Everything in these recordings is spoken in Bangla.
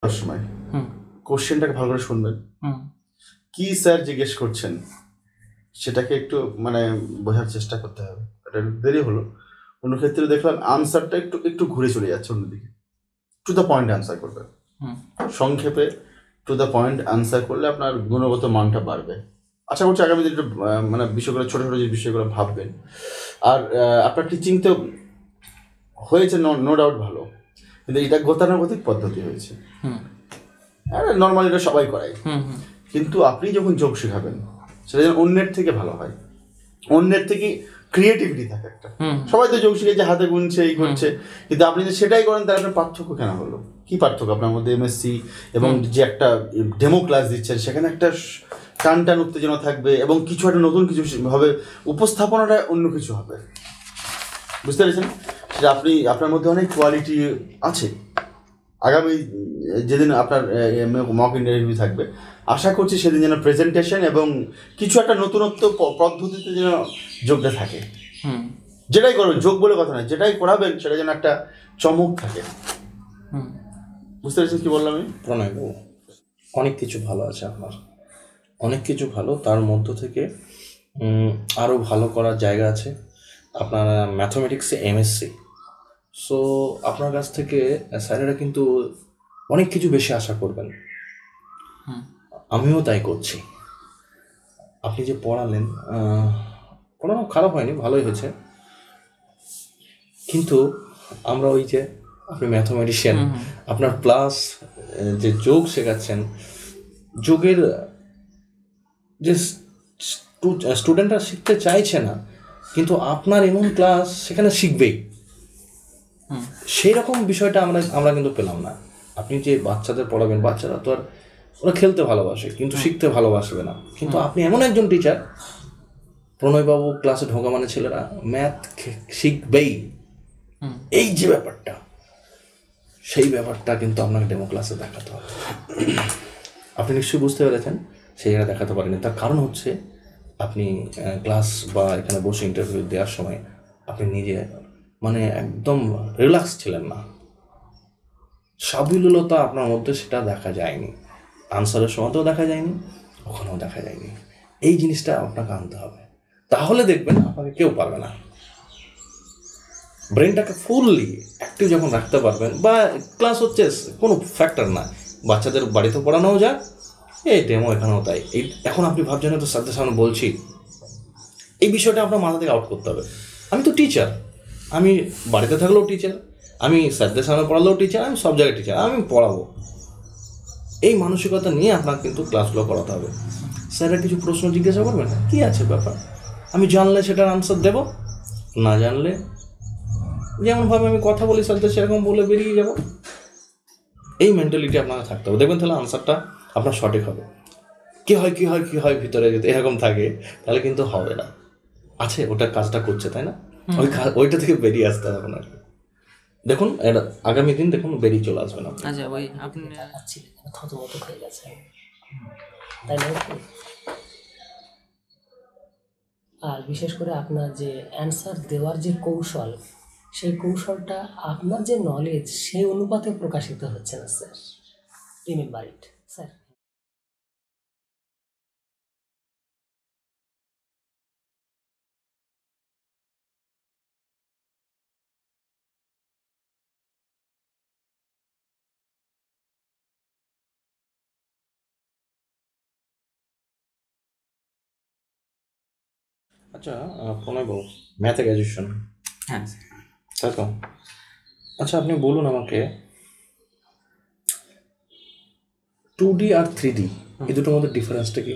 সময় কোশ্চেনটাকে ভালো করে শুনবেন। কি স্যার জিজ্ঞেস করছেন সেটাকে একটু মানে বোঝার চেষ্টা করতে হবে। এটা দেরি হলো, অন্য ক্ষেত্রে দেখলাম আনসারটা একটু একটু ঘুরে চলে যাচ্ছে অন্যদিকে। টু দ্য পয়েন্ট আনসার করবেন, সংক্ষেপে টু দ্য পয়েন্ট আনসার করলে আপনার গুণগত মানটা বাড়বে। আশা করছি আগামী দিনে একটু মানে বিষয়গুলো ছোটো ছোটো যে বিষয়গুলো ভাববেন। আর আপনার টিচিং তো হয়েছে নো ডাউট ভালো, কিন্তু এটা গতানুগতিক পদ্ধতি হয়েছে। নর্মালি এটা সবাই করায়, কিন্তু আপনি যখন যোগ শেখাবেন সেটা যেন অন্যের থেকে ভালো হয়, অন্যের থেকে ক্রিয়েটিভিটি থাকে একটা। সবাই তো যোগ শিখেছে, হাতে গুনছে, এই করছে, কিন্তু আপনি যদি সেটাই করেন তাহলে আপনার পার্থক্য কেন হলো? কি পার্থক্য আপনার মধ্যে? এমএসসি এবং যে একটা ডেমো ক্লাস দিচ্ছেন সেখানে একটা টান টান উত্তেজনা থাকবে এবং কিছু একটা নতুন কিছু হবে, উপস্থাপনাটা অন্য কিছু হবে, বুঝতে পেরেছেন? সেটা আপনার মধ্যে অনেক কোয়ালিটি আছে। আগামী যেদিন আপনার মক ইন্টারভিউ থাকবে, আশা করছি সেদিন যেন প্রেজেন্টেশন এবং কিছু একটা নতুনত্ব পদ্ধতিতে যেন যোগটা থাকে। যেটাই করবেন, যোগ বলে কথা নয়, যেটাই করাবেন সেটা যেন একটা চমক থাকে। বুঝতে পেরেছেন কি বললাম আমি? প্রণয় বাবু, অনেক কিছু ভালো আছে আপনার, অনেক কিছু ভালো, তার মধ্য থেকে আরও ভালো করার জায়গা আছে। আপনার ম্যাথমেটিক্সে এমএসসি, সো আপনার কাছ থেকে স্যারেরা কিন্তু অনেক কিছু বেশি আশা করবেন। আমিও তাই করছি। আপনি যে পড়ালেন, পড়ানো খারাপ হয়নি, ভালোই হয়েছে, কিন্তু আমরা ওই যে আপনি ম্যাথমেটিশিয়ান, আপনার প্লাস যে যোগ শেখাচ্ছেন, যোগের যে স্টুডেন্টরা শিখতে চাইছে না, কিন্তু আপনার এমন ক্লাস সেখানে শিখবেই, সেই রকম বিষয়টা আমরা কিন্তু পেলাম না। আপনি যে বাচ্চাদের পড়াবেন, বাচ্চারা তো আর ওরা খেলতে ভালোবাসে কিন্তু শিখতে ভালোবাসবে না, কিন্তু আপনি এমন একজন টিচার, প্রণয়বাবু ক্লাসে ঢোকা মানে ছেলেরা ম্যাথ শিখবেই, এই যে ব্যাপারটা, সেই ব্যাপারটা কিন্তু আপনাকে ডেমো ক্লাসে দেখাতে হবে। আপনি নিশ্চয়ই বুঝতে পেরেছেন সেই জায়গায় দেখাতে পারেনি। তার কারণ হচ্ছে আপনি ক্লাস বা এখানে বসে ইন্টারভিউ দেওয়ার সময় আপনি নিজে মানে একদম রিল্যাক্স ছিলেন না, সাবলীলতা আপনার মধ্যে সেটা দেখা যায়নি, আনসারের সময়তেও দেখা যায়নি, ওখানেও দেখা যায়নি। এই জিনিসটা আপনাকে আনতে হবে, তাহলে দেখবেন আপনাকে কেউ পারবে না। ব্রেনটাকে ফুললি অ্যাক্টিভ যখন রাখতে পারবেন, বা ক্লাস হচ্ছে কোনো ফ্যাক্টর না, বাচ্চাদের বাড়িতে পড়ানোও যায়, এই ডেমো এখানেও তাই। এই এখন আপনি ভাবছেন তো স্যারদের সামনে বলছি, এই বিষয়টা আপনার মাথা থেকে আউট করতে হবে। আমি তো টিচার, আমি বাড়িতে থাকলেও টিচার, আমি স্যারদের সামনে পড়ালেও টিচার, আমি সব জায়গায় টিচার, আমি পড়াবো। এই মানসিকতা নিয়ে আপনাকে কিন্তু ক্লাসগুলো করাতে হবে। স্যাররা কিছু প্রশ্ন জিজ্ঞাসা করবেন, কী আছে ব্যাপার, আমি জানলে সেটার আনসার দেব, না জানলে যেমনভাবে আমি কথা বলি স্যারদের সেরকম বলে বেরিয়ে যাব। এই মেন্টালিটি আপনাকে থাকতে হবে, দেখবেন তাহলে আনসারটা আপনার সঠিক হবে। কী হয় ভিতরে যদি এরকম থাকে তাহলে কিন্তু হবে না। আছে ওটা কাজটা করছে, তাই না? ওইটা থেকে বেরিয়ে আসতে হবে আপনার। দেখুন এটা আগামী দিন দেখুন বেরিয়ে চলে আসবেন আপনি। আচ্ছা, ওই আপনি থতমত হয়ে গেছে, তাই না? আর বিশেষ করে আপনার যে অ্যান্সার দেওয়ার যে কৌশল, সেই কৌশলটা আপনার যে নলেজ সেই অনুপাতে প্রকাশিত হচ্ছে না স্যার। Remember it sir. আচ্ছা প্রণয়বাবু, ম্যাথে গ্র্যাজুয়েশন? হ্যাঁ তাই তো। আচ্ছা আপনি বলুন আমাকে, 2D আর 3D এই দুটোর মধ্যে ডিফারেন্সটা কি?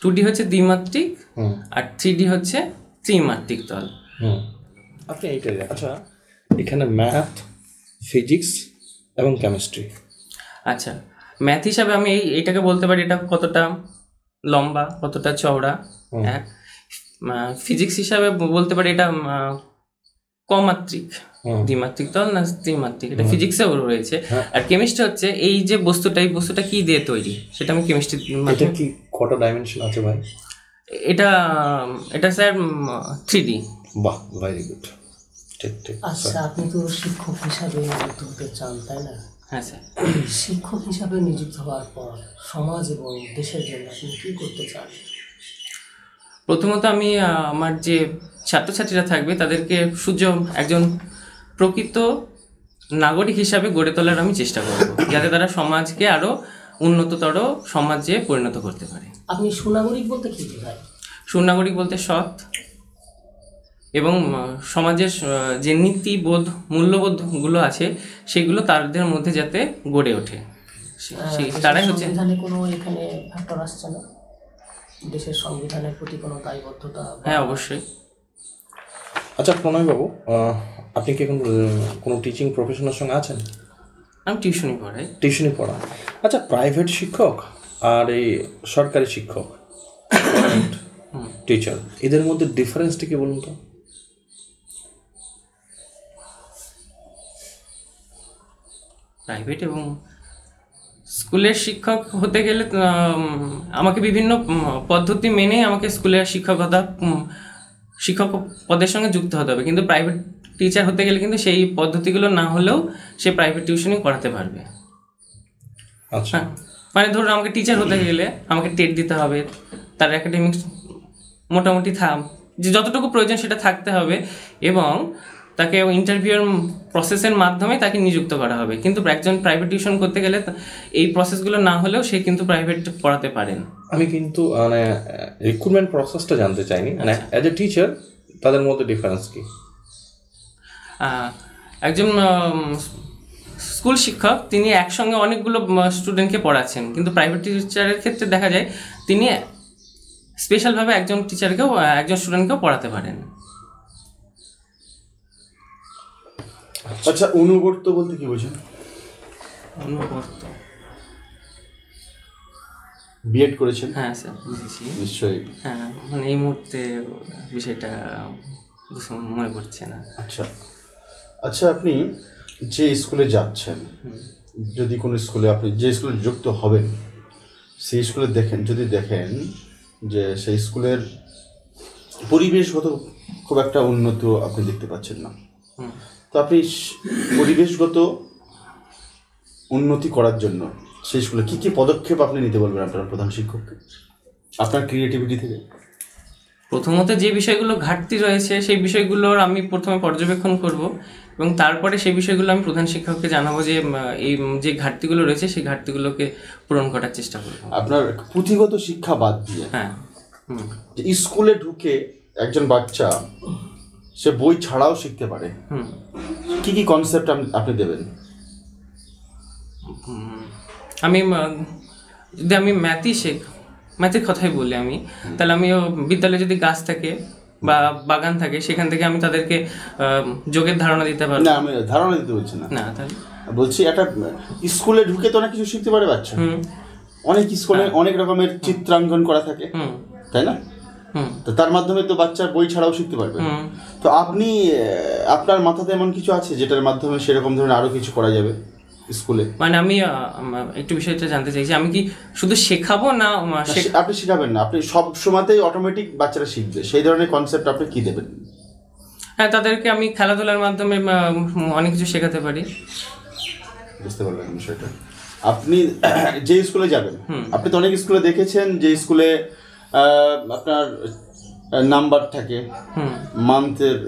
2D হচ্ছে দ্বিমাত্রিক, আর 3D হচ্ছে ত্রিমাত্রিক তল। আপনি এইটাই। আচ্ছা এখানে ম্যাথ, ফিজিক্স এবং কেমিস্ট্রি। আচ্ছা, ম্যাথ হিসাবে আমি এইটাকে বলতে পারি এটা কতটা লম্বা, কতটা চওড়া, এক। ফিজিক্স হিসাবে বলতে পারি এটা কমাত্রিক, দ্বিমাত্রিক তল না ত্রিমাত্রিক, এটা ফিজিক্সেও রয়েছে। আর কেমিস্ট্রি হচ্ছে এই যে বস্তুটা, এই বস্তুটা কি দিয়ে তৈরি সেটা আমি কেমিস্ট্রি। এটা কি কটা ডাইমেনশন আছে ভাই? এটা স্যার 3D। বাহ, ভেরি গুড, ঠিক। আচ্ছা, আপনি তো শিক্ষক হিসাবে হতে চান, তাই না? হ্যাঁ স্যার। শিক্ষক হিসাবে নিযুক্ত হওয়ার পর সমাজ এবং দেশের জন্য আপনি কী করতে চান? প্রথমত আমি আমার যে ছাত্রছাত্রীরা থাকবে তাদেরকে একজন প্রকৃত নাগরিক হিসাবে গড়ে তোলার আমি চেষ্টা করব, যাতে তারা সমাজকে আরও উন্নততর সমাজে পরিণত করতে পারে। আপনি সুনাগরিক বলতে কী বোঝায়? সুনাগরিক বলতে সৎ এবং সমাজের যে নীতিবোধ মূল্যবোধগুলো আছে সেগুলো তাদের মধ্যে যাতে গড়ে ওঠে, তারাই হচ্ছে। সংবিধানে কোনো এখানে ফ্যাক্টর আসছে না? দেশের সংবিধানের প্রতি কোনো দায়বদ্ধতা? হ্যাঁ, অবশ্যই। আচ্ছা প্রণয়বাবু, আপনি কি এখন কোনো টিচিং প্রফেশনের সঙ্গে আছেন? আমি টিউশনি পড়াই। টিউশনি পড়া। আচ্ছা, প্রাইভেট শিক্ষক আর এই সরকারি শিক্ষক টিচার, এদের মধ্যে ডিফারেন্সটা কি বলুন তো? প্রাইভেট এবং স্কুলের শিক্ষক হতে গেলে আমাকে বিভিন্ন পদ্ধতি মেনে আমাকে স্কুলের শিক্ষক পদের সঙ্গে যুক্ত হতে হবে, কিন্তু প্রাইভেট টিচার হতে গেলে কিন্তু সেই পদ্ধতিগুলো না হলেও সে প্রাইভেট টিউশনই করাতে পারবে। আচ্ছা, মানে ধরুন আমাকে টিচার হতে গেলে আমাকে টেট দিতে হবে, তার একাডেমিক্স মোটামুটি যে যতটুকু প্রয়োজন সেটা থাকতে হবে, এবং তাকে ইন্টারভিউর প্রসেসের মাধ্যমে তাকে নিযুক্ত করা হবে। কিন্তু একজন প্রাইভেট টিউশন করতে গেলে এই প্রসেসগুলো না হলেও সে কিন্তু প্রাইভেট পড়াতে পারেন। আমি কিন্তু মানে রিক্রুটমেন্ট প্রসেসটা জানতে চাইনি, মানে অ্যাজ এ টিচার তাদের মধ্যে ডিফারেন্স কি? একজন স্কুল শিক্ষক তিনি একসঙ্গে অনেকগুলো স্টুডেন্টকে পড়াচ্ছেন, কিন্তু প্রাইভেট টিচারের ক্ষেত্রে দেখা যায় তিনি স্পেশালভাবে একজন স্টুডেন্টকেও পড়াতে পারেন। আচ্ছা, অনুবর্ত বলতে কি বোঝেন? অনুবর্ত বিএড করেছেন? হ্যাঁ স্যার, বুঝেছি নিশ্চয়ই। হ্যাঁ, মানে এই মুহূর্তে বিষয়টা মনে পড়ছে না। আচ্ছা আচ্ছা, আপনি যে স্কুলে যাচ্ছেন, যদি কোনো স্কুলে আপনি যে স্কুলে যুক্ত হবেন সেই স্কুলে যদি দেখেন যে সেই স্কুলের পরিবেশগত খুব একটা উন্নত আপনি দেখতে পাচ্ছেন না, তো আপনি পরিবেশগত উন্নতি করার জন্য সেই স্কুলে কী কী পদক্ষেপ আপনি নিতে বলবেন আপনার প্রধান শিক্ষককে আপনার ক্রিয়েটিভিটি থেকে? প্রথমত যে বিষয়গুলো ঘাটতি রয়েছে সেই বিষয়গুলোর আমি প্রথমে পর্যবেক্ষণ করব, এবং তারপরে সেই বিষয়গুলো আমি প্রধান শিক্ষককে জানাবো যে এই যে ঘাটতিগুলো রয়েছে সেই ঘাটতিগুলোকে পূরণ করার চেষ্টা করব। আপনার পুঁথিগত শিক্ষা বাদ দিয়ে, হ্যাঁ, স্কুলে ঢুকে একজন বাচ্চা সে বই ছাড়াও শিখতে পারে, কি কি কনসেপ্ট আপনি দেবেন? যদি আমি ম্যাথের কথাই বলি আমি, তাহলে আমি বিদ্যালয়ে যদি গাছ থাকে বা বাগান থাকে সেখান থেকে আমি তাদেরকে যোগের ধারণা দিতে পারবো। না, আমি ধারণা দিতে বলছি না, তাহলে বলছি একটা স্কুলে ঢুকে তো অনেক কিছু শিখতে পারে বাচ্চা। অনেক স্কুলে অনেক রকমের চিত্রাঙ্কন করা থাকে, তাই না? তো তার মাধ্যমে তো বাচ্চা বই ছাড়াও শিখতে পারবে। তো আপনি আপনার মাথাতে এমন কিছু আছে যেটার মাধ্যমে সেরকম ধরনের আরো কিছু করা যাবে স্কুলে? মানে আমি একটু বিষয়টা জানতে চাইছি, আমি কি শুধু শেখাবো না? আপনি শেখাবেন না, আপনি সব সময়তেই অটোমেটিক বাচ্চারা শিখবে, সেই ধরনের কনসেপ্ট আপনি কি দেবেন? হ্যাঁ, তাদেরকে আমি খেলাধুলার মাধ্যমে অনেক কিছু শেখাতে পারি। বুঝতে পারলেন বিষয়টা? আপনি যে স্কুলে যাবেন, আপনি তো অনেক স্কুলে দেখেছেন যে স্কুলে আপনার নাম্বার থাকে, মান্থের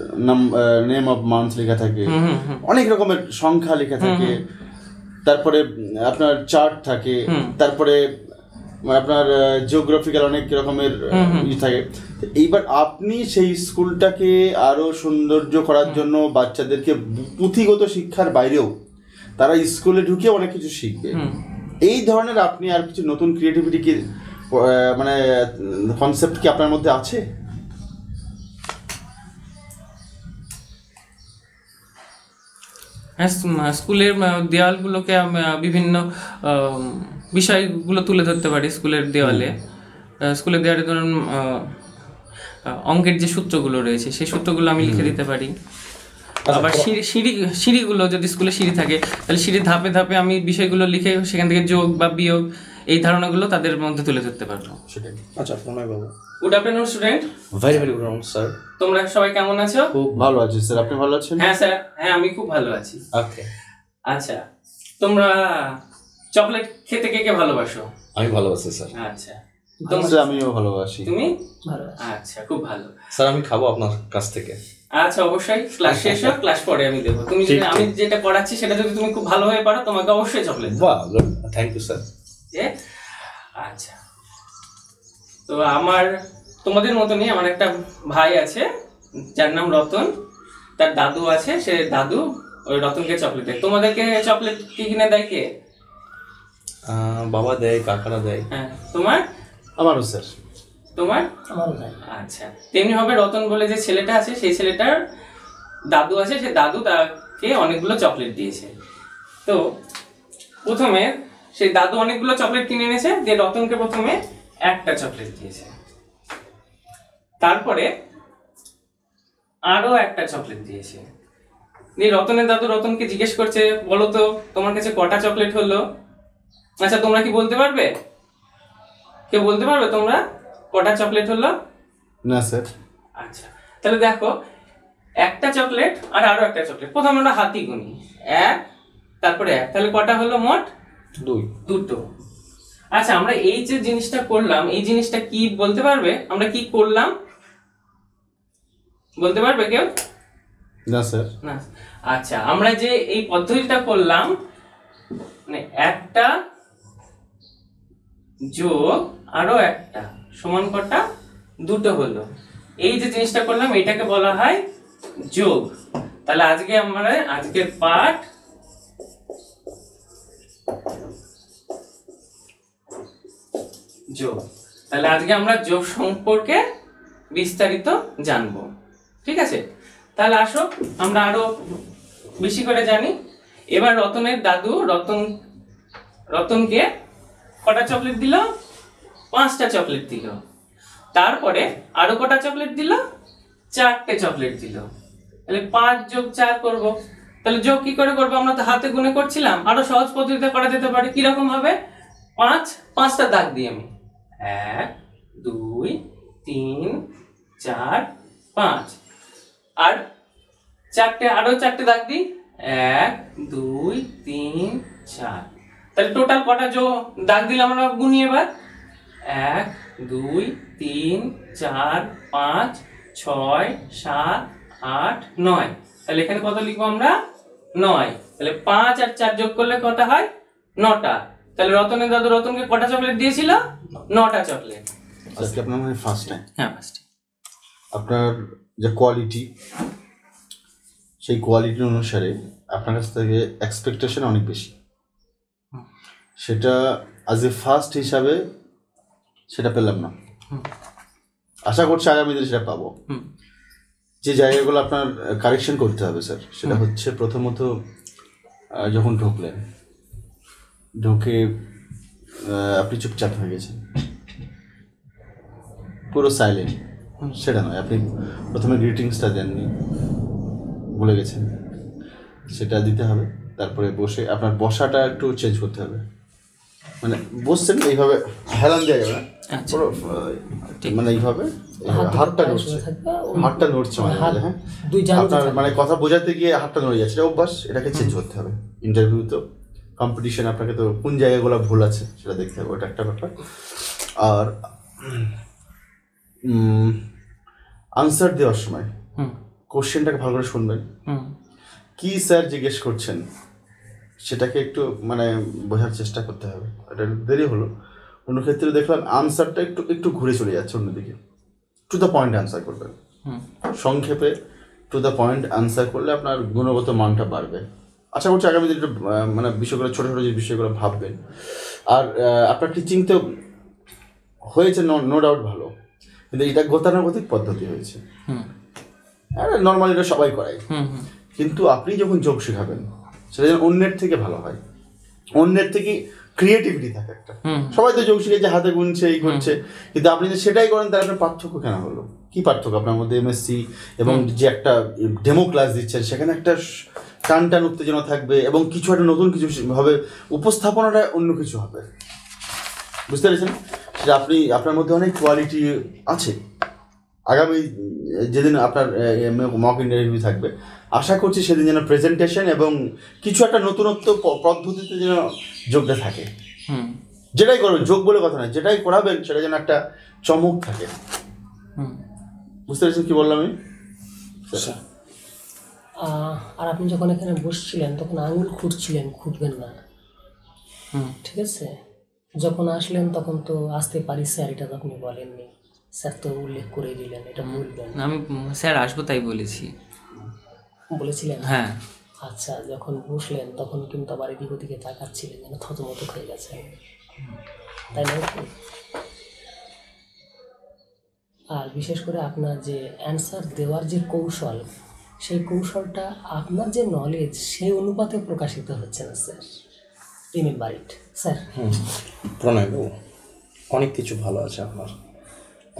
নেম অফ মান্থ লেখা থাকে, অনেক রকমের সংখ্যা লেখা থাকে, তারপরে আপনার চার্ট থাকে, তারপরে আপনার জিওগ্রাফিক্যাল অনেক রকমের থাকে। এইবার আপনি সেই স্কুলটাকে আরো সৌন্দর্য করার জন্য বাচ্চাদেরকে পুঁথিগত শিক্ষার বাইরেও তারা স্কুলে ঢুকে অনেক কিছু শিখবে, এই ধরনের আপনি আর কিছু নতুন ক্রিয়েটিভিটি কি মানে কনসেপ্ট কি আপনার মধ্যে আছে? হ্যাঁ, স্কুলের দেওয়ালগুলোকে বিভিন্ন বিষয়গুলো তুলে ধরতে পারি স্কুলের দেওয়ালে। স্কুলের দেওয়ালে ধরুন অঙ্কের যে সূত্রগুলো রয়েছে সেই সূত্রগুলো আমি লিখে দিতে পারি। আবার সিঁড়িগুলো, যদি স্কুলে সিঁড়ি থাকে তাহলে সিঁড়ির ধাপে ধাপে আমি বিষয়গুলো লিখে সেখান থেকে যোগ বা বিয়োগ এই ধারণাগুলো তাদের মধ্যে তুলে ধরতে পারবো। সেটাই। আচ্ছা প্রণয় বাবু, good afternoon student. Very very good afternoon sir. তোমরা সবাই কেমন আছো? খুব ভালো আছি স্যার, আপনি ভালো আছেন? হ্যাঁ স্যার, হ্যাঁ আমি খুব ভালো আছি। ওকে, আচ্ছা তোমরা চকলেট খেতে কে কে ভালোবাসো? আমি ভালোবাসি স্যার। আচ্ছা, স্যার আমিও ভালোবাসি। তুমি? ভালো। আচ্ছা, খুব ভালো। স্যার আমি খাবো আপনার কাছ থেকে। আচ্ছা, অবশ্যই। ক্লাস শেষ হোক, ক্লাস পরে আমি দেবো। তুমি যদি আমি যেটা করাচ্ছি সেটা যদি তুমি খুব ভালো হয়ে পারো, তোমাকে অবশ্যই চকলেট দেবো। বাহ, থ্যাংক ইউ স্যার। আচ্ছা, তো তোমাদের মতনই আমার একটা ভাই আছে যার নাম রতন। তার দাদু আছে, সে দাদু ওই রতনকে চকলেট দেয়। তোমাদেরকে চকলেট কি কিনে দেয় কে? বাবা দেয়, কাকারা দেয়। হ্যাঁ, তোমার? আমারও স্যার। তোমার? আমারও ভাই। আচ্ছা, তেমনি হবে রতন বলে যে ছেলেটা আছে, সেই ছেলেটার দাদু আছে, সে দাদু তাকে অনেকগুলো চকলেট দিয়েছে। তো প্রথমে সেই দাদু অনেকগুলো চকলেট কিনে এনেছে, যে রতনকে প্রথমে একটা চকলেট দিয়েছে, তারপরে আরো একটা চকলেট দিয়েছে। দিয়ে রতনের দাদু রতনকে জিজ্ঞেস করছে, বলো তো তোমার কাছে কটা চকলেট হলো? আচ্ছা, তোমরা কি বলতে পারবে? কেউ বলতে পারবে তোমরা কটা চকলেট হলো? না স্যার। আচ্ছা, তাহলে দেখো, একটা চকলেট আর আরো একটা চকলেট, প্রথমে আমরা হাতি গুনি, এক তারপরে এক, তাহলে কটা হলো মোট? দুটো। আচ্ছা, আমরা এই যে জিনিসটা করলাম, এই জিনিসটা কি বলতে পারবে? আমরা কি করলাম বলতে পারবে কেউ? না স্যার। না। আচ্ছা, আমরা যে এই পদ্ধতিটা করলাম, মানে একটা যোগ আরো একটা সমান কটা? দুটো হলো। এই যে জিনিসটা করলাম এটাকে বলা হয় যোগ। তাহলে আজকের পাঠ যোগ। তাহলে আজকে আমরা যোগ সম্পর্কে বিস্তারিত জানবো, ঠিক আছে? তাহলে আসো আমরা আরো বেশি করে জানি। এবার রতনের দাদু রতনকে কটা চকলেট দিল? 5টা চকলেট দিল। তারপরে আরো কটা চকলেট দিল? 4টে চকলেট দিল। তাহলে 5 যোগ 4 করব। তাহলে যোগ কি করে করব? আমরা তো হাতে গুনে করছিলাম, আরো সহজ পদ্ধতিতে করা যেতে পারে। কি রকম হবে? 5টা দাগ দিই আমি, 1 2 3 4 5, আর আরো 4টে দাগ দিই, 1 2 3 4। তাহলে টোটাল কটা দাগ দিলাম আমরা গুনি এবার? 1 2 3 4 5 6 7 8 9। তাহলে এখানে কত লিখবো আমরা? 9। তাহলে 5 আর 4 যোগ করলে কটা হয়? 9টা। তাহলে রতনের দাদু রতনকে কটা চকলেট দিয়েছিল? 9টা চকলেট। আজকে আপনার মানে ফার্স্ট টাইম। হ্যাঁ, ফার্স্ট। আপনার যে কোয়ালিটি, সেই কোয়ালিটি অনুসারে আপনার কাছ থেকে এক্সপেকটেশন অনেক বেশি। সেটা আজ এ ফার্স্ট হিসাবে সেটা পেলাম না। আশা করছি আগামী দিনে সেটা পাবো। যে জায়গাগুলো আপনার কারেকশন করতে হবে স্যার, সেটা হচ্ছে প্রথমত যখন ঢুকে আপনি চুপচাপ হয়ে গেছেন, পুরো সাইলেন্ট। সেটা নয়, আপনি প্রথমে গ্রিটিংসটা দেননি, ভুলে গেছেন, সেটা দিতে হবে। তারপরে বসে আপনার বসাটা একটু চেঞ্জ করতে হবে। মানে বসছেন এইভাবে হেলান দেওয়া যাবে না, পুরো মানে এইভাবে হাতটা নড়ছে মানে, হ্যাঁ আপনার মানে কথা বোঝাতে গিয়ে হাতটা নড়ে যাচ্ছে, এটা অভ্যাস, এটাকে চেঞ্জ করতে হবে। ইন্টারভিউ তো কম্পিটিশন, আপনাকে তো কোন জায়গাগুলো ভুল আছে সেটা দেখতে হবে, ওটা একটা ব্যাপার। আর আনসার দেওয়ার সময় কোশ্চেনটাকে ভালো করে শুনবেন। কি স্যার জিজ্ঞেস করছেন সেটাকে একটু মানে বোঝার চেষ্টা করতে হবে। এটা দেরি হলো, অন্য ক্ষেত্রে দেখলাম আনসারটা একটু ঘুরে চলে যাচ্ছে অন্যদিকে। টু দ্য পয়েন্ট আনসার করবেন, সংক্ষেপে টু দ্য পয়েন্ট আনসার করলে আপনার গুণগত মানটা বাড়বে। আশা করছি আগামী দিনে একটু মানে বিষয়গুলো ছোটো ছোটো যে বিষয়গুলো ভাববেন। আর আপনার টিচিং তো হয়েছে নো ডাউট ভালো, কিন্তু এটা গতানুগতিক পদ্ধতি হয়েছে। নর্মালি এটা সবাই করায়, কিন্তু আপনি যখন যোগ শেখাবেন সেটা যেন অন্যের থেকে ভালো হয়, অন্যের থেকে ক্রিয়েটিভিটি থাকে একটা। সবাই তো যোগ শিখেছে, হাতে গুনছে, এই করছে, কিন্তু আপনি যে সেটাই করেন তাহলে আপনার পার্থক্য কেন হলো? কি পার্থক্য আপনার মধ্যে? এমএসসি এবং যে একটা ডেমো ক্লাস দিচ্ছেন সেখানে একটা টান উত্তেজনা থাকবে এবং কিছু একটা নতুন কিছু হবে, উপস্থাপনাটা অন্য কিছু হবে, বুঝতে পেরেছেন? সেটা আপনার মধ্যে অনেক কোয়ালিটি আছে, আগামী যেদিন আপনার মক ইন্টারভিউ থাকবে, আশা করছি সেদিন যেন প্রেজেন্টেশন এবং কিছু একটা নতুনত্ব পদ্ধতিতে যেন যোগটা থাকে। যেটাই করবেন, যোগ বলে কথা নয়, যেটাই করাবেন সেটা যেন একটা চমক থাকে। বুঝতে পেরেছেন কি বললাম আমি? আর আপনি যখন এখানে বসছিলেন তখন আঙুল খুঁটছিলেন, খুঁটবেন না, ঠিক আছে? যখন আসলেন তখন তো আসতে পারি স্যার, এটা তো আপনি বলেননি, স্যার তো উল্লেখ করে দিলেন, এটা বলবেন। আমি স্যার আসবো তাই বলেছিলেন? হ্যাঁ। আচ্ছা, যখন বসলেন তখন কিন্তু আবার এদিক ওদিকে তাকাচ্ছিলেন, যেন থতমত হয়ে গেছে, তাই না? আর বিশেষ করে আপনার যে অ্যান্সার দেওয়ার যে কৌশল, সেই কৌশলটা আপনার যে নলেজ সেই অনুপাতে প্রকাশিত হচ্ছে না স্যার। Remember it sir. প্রণয়বাবু, অনেক কিছু ভালো আছে আপনার,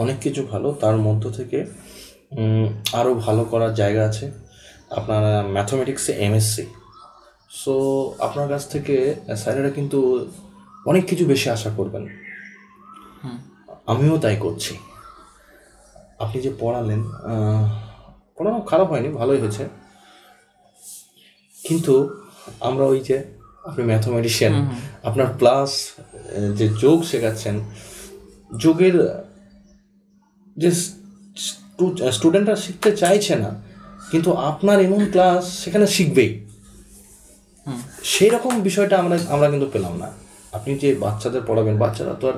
অনেক কিছু ভালো, তার মধ্য থেকে আরও ভালো করার জায়গা আছে। আপনার ম্যাথমেটিক্সে এমএসসি, সো আপনার কাছ থেকে স্যারেরা কিন্তু অনেক কিছু বেশি আশা করবেন। আমিও তাই করছি। আপনি যে পড়ালেন, পড়ানো খারাপ হয়নি, ভালোই হয়েছে, কিন্তু আমরা ওই যে আপনি ম্যাথমেটিশিয়ান, আপনার প্লাস যে যোগ শেখাচ্ছেন, যোগের যে স্টুডেন্টরা শিখতে চাইছে না, কিন্তু আপনার এমন ক্লাস সেখানে শিখবেই, সেই রকম বিষয়টা আমরা কিন্তু পেলাম না। আপনি যে বাচ্চাদের পড়াবেন, বাচ্চারা তো আর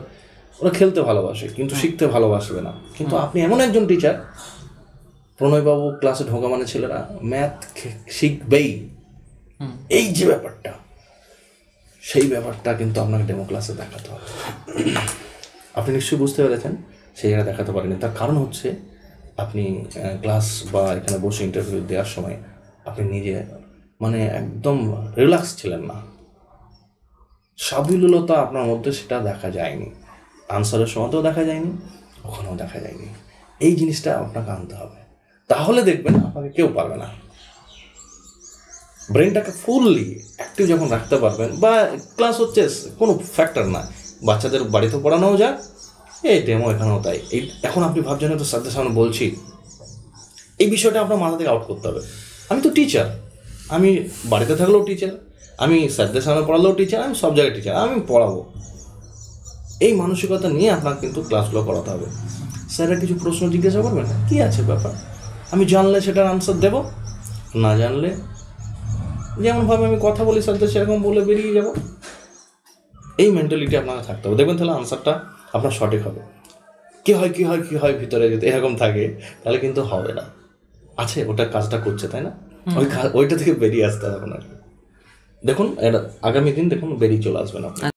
ওরা খেলতে ভালোবাসে কিন্তু শিখতে ভালোবাসবে না, কিন্তু আপনি এমন একজন টিচার, প্রণয়বাবু ক্লাসে ঢোকা মানে ছেলেরা ম্যাথ শিখবেই, এই যে ব্যাপারটা, সেই ব্যাপারটা কিন্তু আপনাকে ডেমো ক্লাসে দেখাতে হবে। আপনি নিশ্চয়ই বুঝতে পেরেছেন, সেই জায়গায় দেখাতে পারেনি। তার কারণ হচ্ছে আপনি ক্লাস বা এখানে বসে ইন্টারভিউ দেওয়ার সময় আপনি নিজে মানে একদম রিল্যাক্স ছিলেন না, সাবলীলতা আপনার মধ্যে সেটা দেখা যায়নি, আনসারের সময়তেও দেখা যায়নি, ওখানেও দেখা যায়নি। এই জিনিসটা আপনাকে আনতে হবে, তাহলে দেখবেন আপনাকে কেউ পারবে না। ব্রেনটাকে ফুললি অ্যাক্টিভ যখন রাখতে পারবেন, বা ক্লাস হচ্ছে কোনো ফ্যাক্টর না, বাচ্চাদের বাড়িতে পড়ানোও যায়, এই ডেমো এখানেও তাই। এখন আপনি ভাবছেন তো স্যারদের সামনে বলছি, এই বিষয়টা আপনার মাথা থেকে আউট করতে হবে। আমি তো টিচার, আমি বাড়িতে থাকলেও টিচার, আমি স্যারদের সামনে পড়ালেও টিচার, আমি সব জায়গায় টিচার, আমি পড়াবো। এই মানসিকতা নিয়ে আপনাকে কিন্তু ক্লাসগুলো করাতে হবে। স্যারের কিছু প্রশ্ন জিজ্ঞাসা করবেন, কী আছে ব্যাপার, আমি জানলে সেটার আনসার দেব, না জানলে যেমনভাবে আমি কথা বলি স্যারদের সেরকম বলে বেরিয়ে যাব। এই মেন্টালিটি আপনাকে থাকতে হবে, দেখবেন তাহলে আনসারটা আপনার সঠিক হবে। কী হয় ভিতরে যদি এরকম থাকে তাহলে কিন্তু হবে না। আছে ওটা কাজটা করছে, তাই না? ওইটা থেকে বেরিয়ে আসতে হবে আপনার। দেখুন, এটা আগামী দিন দেখুন বেরিয়ে চলে আসবেন আপনি।